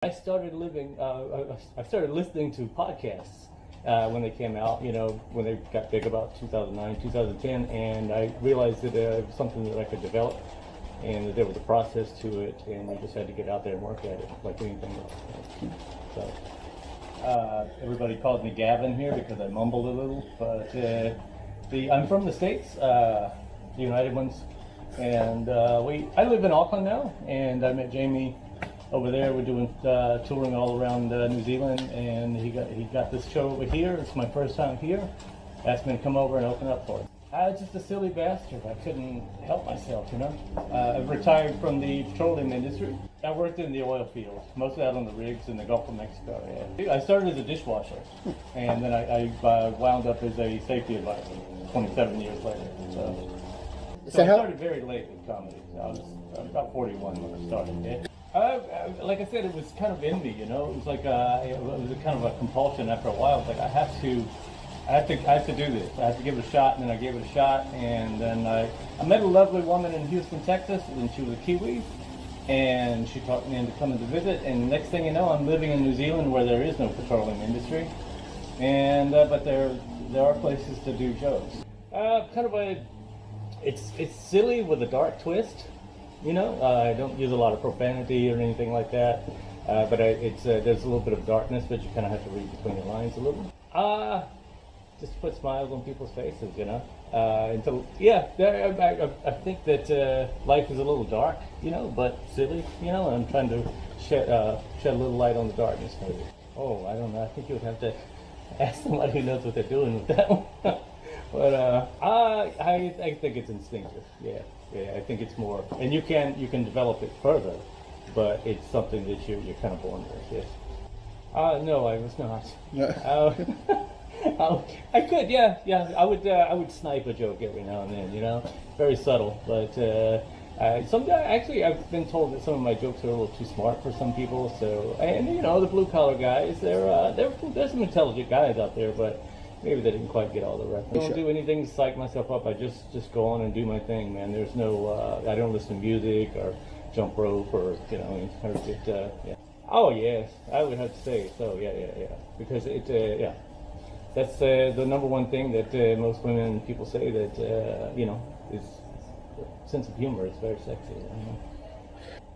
I started listening to podcasts when they came out, when they got big about 2009, 2010, and I realized that it was something that I could develop and that there was a process to it, and we just had to get out there and work at it like anything else. So, everybody calls me Gavin here because I mumbled a little, but I'm from the States, the United ones, and I live in Auckland now, and I met Jamie over there. We're doing touring all around New Zealand, and he got this show over here. It's my first time here. Asked me to come over and open up for it. I was just a silly bastard. I couldn't help myself, I retired from the petroleum industry. I worked in the oil field, mostly out on the rigs in the Gulf of Mexico. Yeah. I started as a dishwasher, and then I wound up as a safety advisor 27 years later. So I started very late with comedy. I was about 41 when I started. Yeah. Like I said, it was kind of in me, It was like it was a kind of a compulsion after a while. It was like I have to do this. I have to give it a shot, and then I gave it a shot, and then I met a lovely woman in Houston, Texas, and she was a Kiwi, and she talked me into coming to visit. And next thing you know, I'm living in New Zealand where there is no petroleum industry, and but there are places to do jokes. It's silly with a dark twist. I don't use a lot of profanity or anything like that, but there's a little bit of darkness, but you kind of have to read between the lines a little. Just put smiles on people's faces, I think that life is a little dark, but silly, and I'm trying to shed a little light on the darkness, maybe. Oh, I don't know. I think you would have to ask somebody who knows what they're doing with that one. But I think it's instinctive. Yeah, I think it's more, and you can develop it further, but it's something that you're kind of born with. Yes. No, I was not. No. I could, yeah. I would snipe a joke every now and then, very subtle. But I've been told that some of my jokes are a little too smart for some people. So, and the blue collar guys, there's some intelligent guys out there, but maybe they didn't quite get all the references. I don't do anything to psych myself up. I just go on and do my thing, man. There's no, I don't listen to music or jump rope or, yeah. Oh, yes, I would have to say so, yeah. Because that's the number one thing that most women and people say that, is sense of humor is very sexy.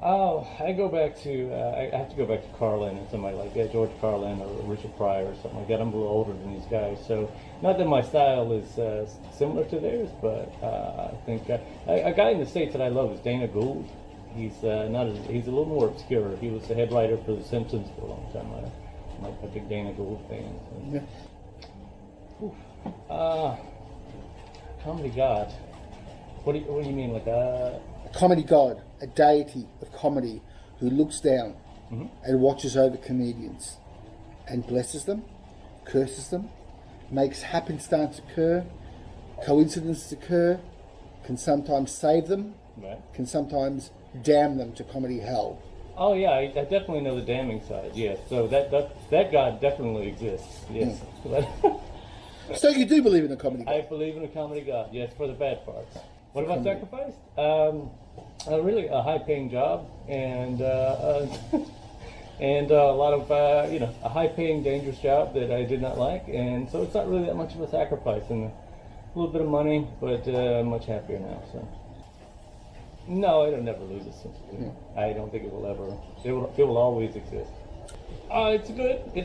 Oh, I go back to, I have to go back to Carlin and somebody like that, George Carlin or Richard Pryor or something like that. I'm a little older than these guys, so not that my style is similar to theirs, but I think a guy in the States that I love is Dana Gould. He's he's a little more obscure. He was the head writer for The Simpsons for a long time. I'm a big Dana Gould fan. So. Yeah. Comedy god. What do you mean, like a comedy god, a deity of comedy who looks down and watches over comedians and blesses them, curses them, makes happenstance occur, coincidences occur, can sometimes save them, right. Can sometimes damn them to comedy hell. Oh yeah, I definitely know the damning side. Yes, so that God definitely exists. Yes. So you do believe in a comedy God? I believe in a comedy God. Yes, for the bad parts. What about sacrifice? Really a high-paying job and and a lot of a high-paying, dangerous job that I did not like, and so it's not really that much of a sacrifice and a little bit of money, but I'm much happier now. So. No, it'll never lose its sense of humor. I don't think it will ever. It will always exist. It's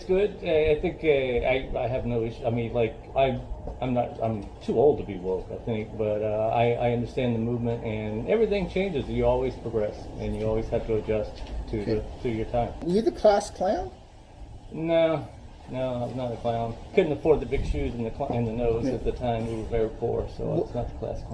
good. I think I have no issue. I mean, like I'm too old to be woke, I think, but I understand the movement, and everything changes. You always progress, and you always have to adjust to your time. Were you the class clown? No, I was not a clown. Couldn't afford the big shoes and the nose at the time. We were very poor, so I was not the class clown.